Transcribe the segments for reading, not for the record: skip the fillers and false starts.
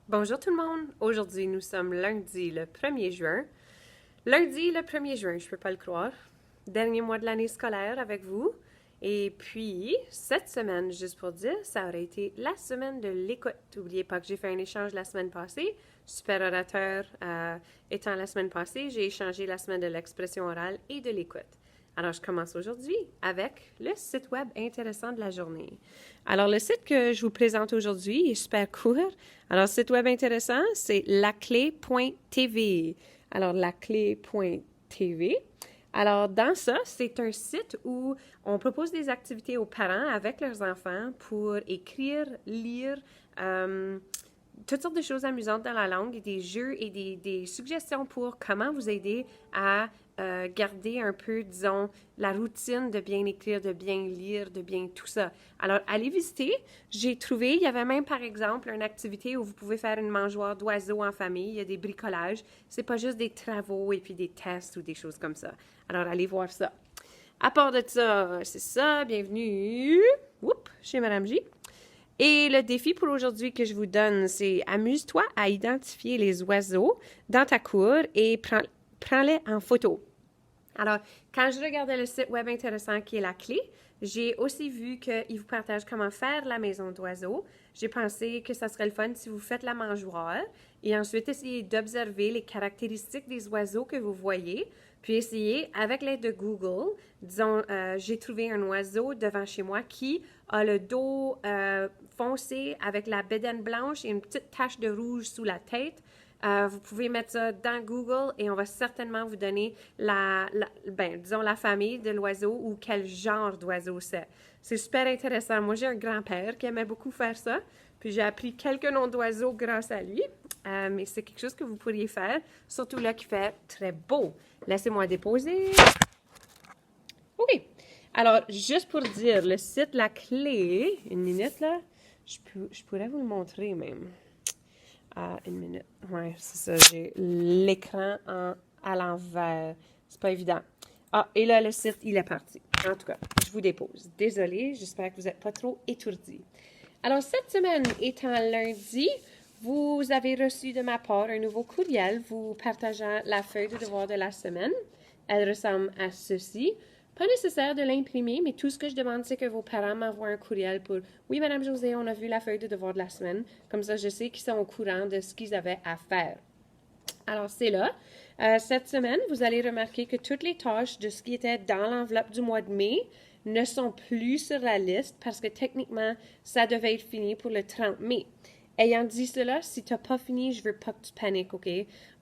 Bonjour tout le monde! Aujourd'hui, nous sommes lundi le 1er juin. Lundi le 1er juin, je peux pas le croire. Dernier mois de l'année scolaire avec vous. Et puis, cette semaine, juste pour dire, ça aurait été la semaine de l'écoute. N'oubliez pas que j'ai fait un échange la semaine passée. Super orateur étant la semaine passée, j'ai échangé la semaine de l'expression orale et de l'écoute. Alors, je commence aujourd'hui avec le site web intéressant de la journée. Alors, le site que je vous présente aujourd'hui est super court. Alors, site web intéressant, c'est laclé.tv. Alors, laclé.tv. Alors, dans ça, c'est un site où on propose des activités aux parents avec leurs enfants pour écrire, lire, toutes sortes de choses amusantes dans la langue, et des jeux et des suggestions pour comment vous aider à garder un peu, disons, la routine de bien écrire, de bien lire, de bien tout ça. Alors, allez visiter. J'ai trouvé, il y avait même, par exemple, une activité où vous pouvez faire une mangeoire d'oiseaux en famille. Il y a des bricolages. C'est pas juste des travaux et puis des tests ou des choses comme ça. Alors, allez voir ça. À part de ça, c'est ça. Bienvenue chez Madame J. Et le défi pour aujourd'hui que je vous donne, c'est amuse-toi à identifier les oiseaux dans ta cour et prends-les en photo. Alors, quand je regardais le site web intéressant qui est la clé, j'ai aussi vu qu'il vous partage comment faire la maison d'oiseaux. J'ai pensé que ça serait le fun si vous faites la mangeoire et ensuite essayez d'observer les caractéristiques des oiseaux que vous voyez, puis essayez, avec l'aide de Google, disons, j'ai trouvé un oiseau devant chez moi qui a le dos foncé avec la bédaine blanche et une petite tache de rouge sous la tête. Vous pouvez mettre ça dans Google et on va certainement vous donner disons la famille de l'oiseau ou quel genre d'oiseau c'est. C'est super intéressant. Moi, j'ai un grand-père qui aimait beaucoup faire ça. Puis j'ai appris quelques noms d'oiseaux grâce à lui. Mais c'est quelque chose que vous pourriez faire, surtout là qui fait très beau. Laissez-moi déposer. OK. Alors, juste pour dire, le site La Clé, une minute là, je pourrais vous le montrer même. Une minute. Ouais, c'est ça. J'ai l'écran à l'envers. C'est pas évident. Ah, et là, le site, il est parti. En tout cas, je vous dépose. Désolée, j'espère que vous n'êtes pas trop étourdis. Alors, cette semaine étant lundi, vous avez reçu de ma part un nouveau courriel vous partageant la feuille de devoir de la semaine. Elle ressemble à ceci. Pas nécessaire de l'imprimer, mais tout ce que je demande, c'est que vos parents m'envoient un courriel pour « Oui, Madame José, on a vu la feuille de devoir de la semaine. » Comme ça, je sais qu'ils sont au courant de ce qu'ils avaient à faire. Alors, c'est là. Cette semaine, vous allez remarquer que toutes les tâches de ce qui était dans l'enveloppe du mois de mai ne sont plus sur la liste parce que techniquement, ça devait être fini pour le 30 mai. Ayant dit cela, si tu n'as pas fini, je veux pas que tu paniques, OK?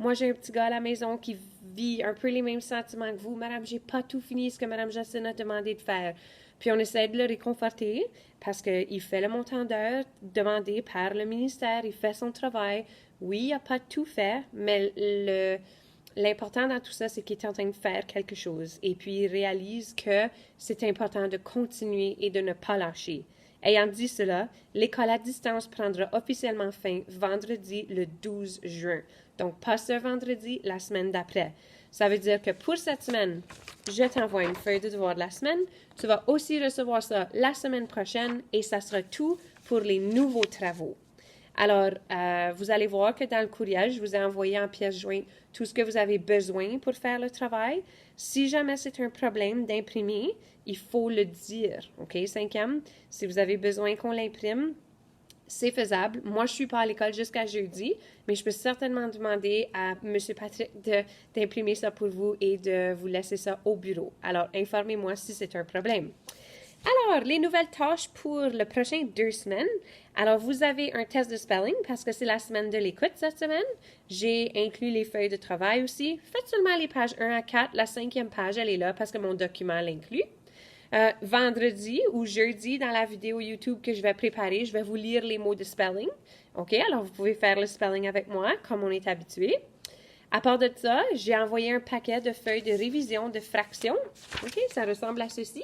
Moi, j'ai un petit gars à la maison qui vit un peu les mêmes sentiments que vous. Madame, j'ai pas tout fini ce que Madame Jacine a demandé de faire. Puis on essaie de le réconforter parce qu'il fait le montant d'heures demandé par le ministère, il fait son travail. Oui, il n'a pas tout fait, mais l'important dans tout ça, c'est qu'il est en train de faire quelque chose. Et puis, il réalise que c'est important de continuer et de ne pas lâcher. Ayant dit cela, l'école à distance prendra officiellement fin vendredi le 12 juin. Donc, pas ce vendredi, la semaine d'après. Ça veut dire que pour cette semaine, je t'envoie une feuille de devoir de la semaine. Tu vas aussi recevoir ça la semaine prochaine et ça sera tout pour les nouveaux travaux. Alors, vous allez voir que dans le courriel, je vous ai envoyé en pièce jointe tout ce que vous avez besoin pour faire le travail. Si jamais c'est un problème d'imprimer, il faut le dire. OK? Cinquième, si vous avez besoin qu'on l'imprime, c'est faisable. Moi, je ne suis pas à l'école jusqu'à jeudi, mais je peux certainement demander à M. Patrick d'imprimer ça pour vous et de vous laisser ça au bureau. Alors, informez-moi si c'est un problème. Alors, les nouvelles tâches pour le prochain 2 semaines. Alors, vous avez un test de spelling parce que c'est la semaine de l'écoute cette semaine. J'ai inclus les feuilles de travail aussi. Faites seulement les pages 1 à 4. La 5e page, elle est là parce que mon document l'inclut. Vendredi ou jeudi, dans la vidéo YouTube que je vais préparer, je vais vous lire les mots de spelling. OK? Alors, vous pouvez faire le spelling avec moi, comme on est habitué. À part de ça, j'ai envoyé un paquet de feuilles de révision de fractions. OK? Ça ressemble à ceci.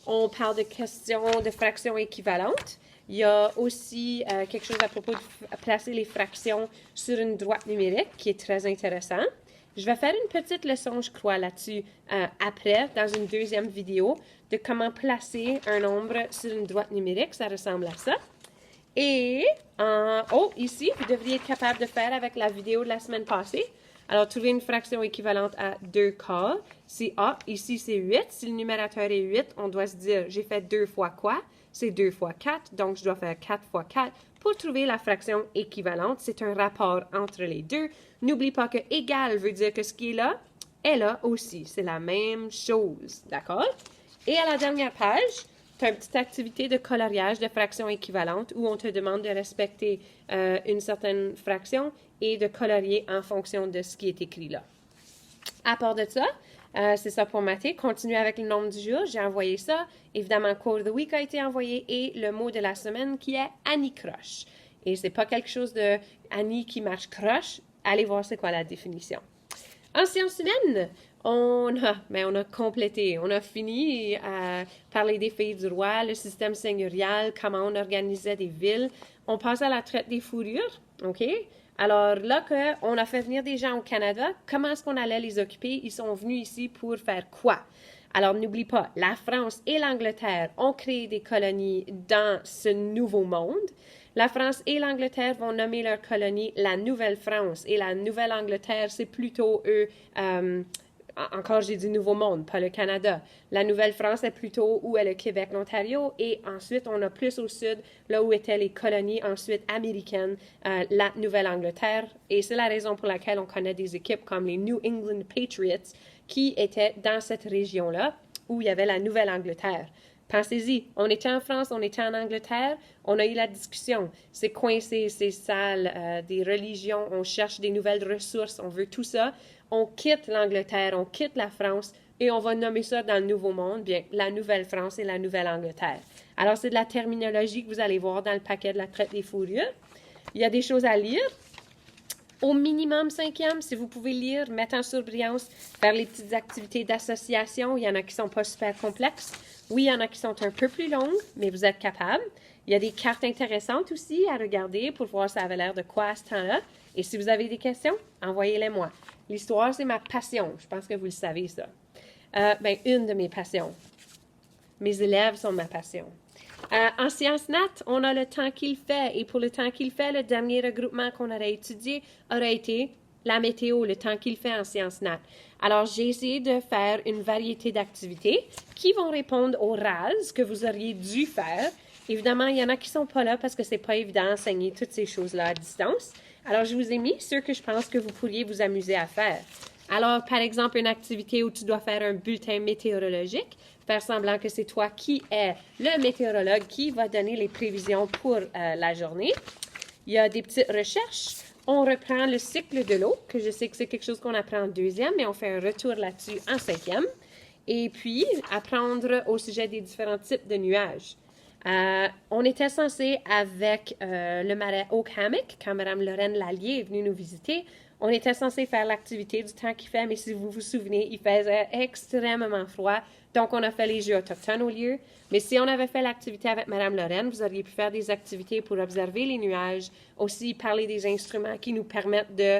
On parle de questions de fractions équivalentes. Il y a aussi quelque chose à propos de placer les fractions sur une droite numérique qui est très intéressant. Je vais faire une petite leçon, je crois, là-dessus après, dans une deuxième vidéo, de comment placer un nombre sur une droite numérique. Ça ressemble à ça. Et en haut, ici, vous devriez être capable de faire avec la vidéo de la semaine passée. Alors, trouver une fraction équivalente à 2 quarts. Si A, ici, c'est 8. Si le numérateur est 8, on doit se dire, j'ai fait 2 fois quoi? C'est 2 fois 4, donc je dois faire 4 fois 4 pour trouver la fraction équivalente. C'est un rapport entre les deux. N'oublie pas que égal veut dire que ce qui est là aussi. C'est la même chose, d'accord? Et à la dernière page, tu as une petite activité de coloriage de fractions équivalentes où on te demande de respecter une certaine fraction et de colorier en fonction de ce qui est écrit là. À part de ça, c'est ça pour maths. Continuez avec le nombre du jour. J'ai envoyé ça. Évidemment, Quote of the Week a été envoyé et le mot de la semaine qui est Annie Croche. Et c'est pas quelque chose de Annie qui marche croche. Allez voir c'est quoi la définition. En sciences humaines, on a complété. On a fini à parler des pays du roi, le système seigneurial, comment on organisait des villes. On passe à la traite des fourrures, OK? Alors là qu'on a fait venir des gens au Canada, comment est-ce qu'on allait les occuper? Ils sont venus ici pour faire quoi? Alors n'oublie pas, la France et l'Angleterre ont créé des colonies dans ce nouveau monde. La France et l'Angleterre vont nommer leur colonie la Nouvelle-France et la Nouvelle-Angleterre, c'est plutôt eux... encore, j'ai dit Nouveau Monde, pas le Canada. La Nouvelle-France est plutôt où est le Québec, l'Ontario. Et ensuite, on a plus au sud, là où étaient les colonies ensuite américaines, la Nouvelle-Angleterre. Et c'est la raison pour laquelle on connaît des équipes comme les New England Patriots qui étaient dans cette région-là où il y avait la Nouvelle-Angleterre. Pensez-y, on était en France, on était en Angleterre, on a eu la discussion. C'est coincé, c'est sale, des religions, on cherche des nouvelles ressources, on veut tout ça. On quitte l'Angleterre, on quitte la France et on va nommer ça dans le Nouveau Monde, bien, la Nouvelle-France et la Nouvelle-Angleterre. Alors, c'est de la terminologie que vous allez voir dans le paquet de la traite des fourrures. Il y a des choses à lire. Au minimum 5e, si vous pouvez lire, mettre en surbrillance, faire les petites activités d'association. Il y en a qui sont pas super complexes. Oui, il y en a qui sont un peu plus longues, mais vous êtes capable. Il y a des cartes intéressantes aussi à regarder pour voir si ça avait l'air de quoi à ce temps-là. Et si vous avez des questions, envoyez-les moi. L'histoire, c'est ma passion. Je pense que vous le savez, ça. Une de mes passions. Mes élèves sont ma passion. En sciences nat, on a le temps qu'il fait. Et pour le temps qu'il fait, le dernier regroupement qu'on aurait étudié aurait été la météo, le temps qu'il fait en sciences nat. Alors, j'ai essayé de faire une variété d'activités qui vont répondre aux RAS que vous auriez dû faire. Évidemment, il y en a qui ne sont pas là parce que c'est pas évident d'enseigner toutes ces choses-là à distance. Alors, je vous ai mis ceux que je pense que vous pourriez vous amuser à faire. Alors, par exemple, une activité où tu dois faire un bulletin météorologique, faire semblant que c'est toi qui es le météorologue qui va donner les prévisions pour la journée. Il y a des petites recherches. On reprend le cycle de l'eau, que je sais que c'est quelque chose qu'on apprend en 2e, mais on fait un retour là-dessus en 5e. Et puis, apprendre au sujet des différents types de nuages. On était censé, avec le marais Oak Hammock, quand Mme Lorraine Lallier est venue nous visiter, on était censé faire l'activité du temps qu'il fait, mais si vous vous souvenez, il faisait extrêmement froid. Donc, on a fait les Jeux autochtones au lieu. Mais si on avait fait l'activité avec Mme Lorraine, vous auriez pu faire des activités pour observer les nuages, aussi parler des instruments qui nous permettent de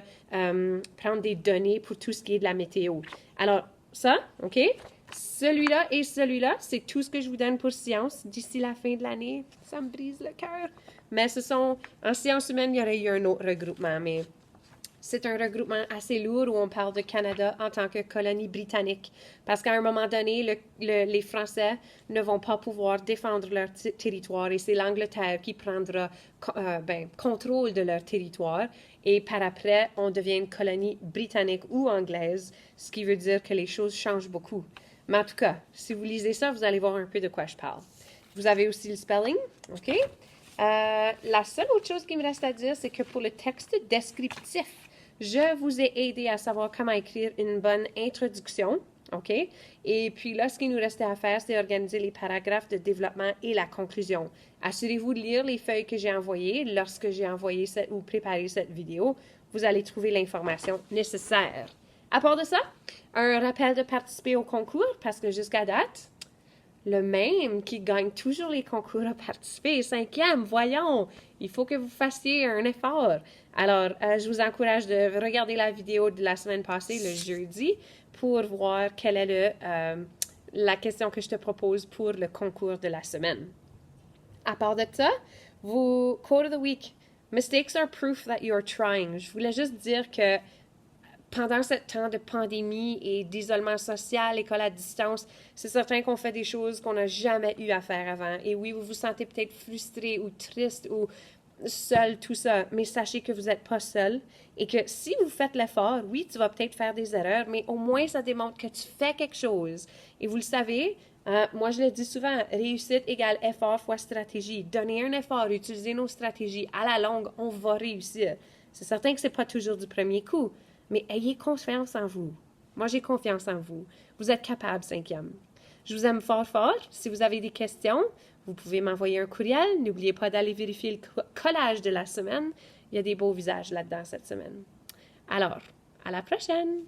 prendre des données pour tout ce qui est de la météo. Alors, ça, OK? Celui-là et celui-là, c'est tout ce que je vous donne pour sciences d'ici la fin de l'année. Ça me brise le cœur. Mais en sciences humaines, il y aurait eu un autre regroupement, mais c'est un regroupement assez lourd où on parle de Canada en tant que colonie britannique. Parce qu'à un moment donné, les Français ne vont pas pouvoir défendre leur territoire et c'est l'Angleterre qui prendra contrôle de leur territoire. Et par après, on devient une colonie britannique ou anglaise, ce qui veut dire que les choses changent beaucoup. Mais en tout cas, si vous lisez ça, vous allez voir un peu de quoi je parle. Vous avez aussi le spelling, OK? La seule autre chose qui me reste à dire, c'est que pour le texte descriptif, je vous ai aidé à savoir comment écrire une bonne introduction, OK? Et puis là, ce qui nous restait à faire, c'est organiser les paragraphes de développement et la conclusion. Assurez-vous de lire les feuilles que j'ai envoyées lorsque j'ai envoyé ou préparé cette vidéo. Vous allez trouver l'information nécessaire. À part de ça, un rappel de participer au concours, parce que jusqu'à date, le même qui gagne toujours les concours a participé. 5e, voyons, il faut que vous fassiez un effort. Alors, je vous encourage de regarder la vidéo de la semaine passée, le jeudi, pour voir quelle est la question que je te propose pour le concours de la semaine. À part de ça, Vos quote of the week. Mistakes are proof that you are trying. Je voulais juste dire que pendant ce temps de pandémie et d'isolement social, école à distance, c'est certain qu'on fait des choses qu'on n'a jamais eu à faire avant. Et oui, vous vous sentez peut-être frustré ou triste ou seul, tout ça, mais sachez que vous n'êtes pas seul et que si vous faites l'effort, oui, tu vas peut-être faire des erreurs, mais au moins ça démontre que tu fais quelque chose. Et vous le savez, moi je le dis souvent, réussite égale effort fois stratégie. Donner un effort, utiliser nos stratégies, à la longue, on va réussir. C'est certain que c'est pas toujours du premier coup, mais ayez confiance en vous. Moi, j'ai confiance en vous. Vous êtes capable, cinquième. Je vous aime fort, fort. Si vous avez des questions, vous pouvez m'envoyer un courriel. N'oubliez pas d'aller vérifier le collage de la semaine. Il y a des beaux visages là-dedans cette semaine. Alors, à la prochaine!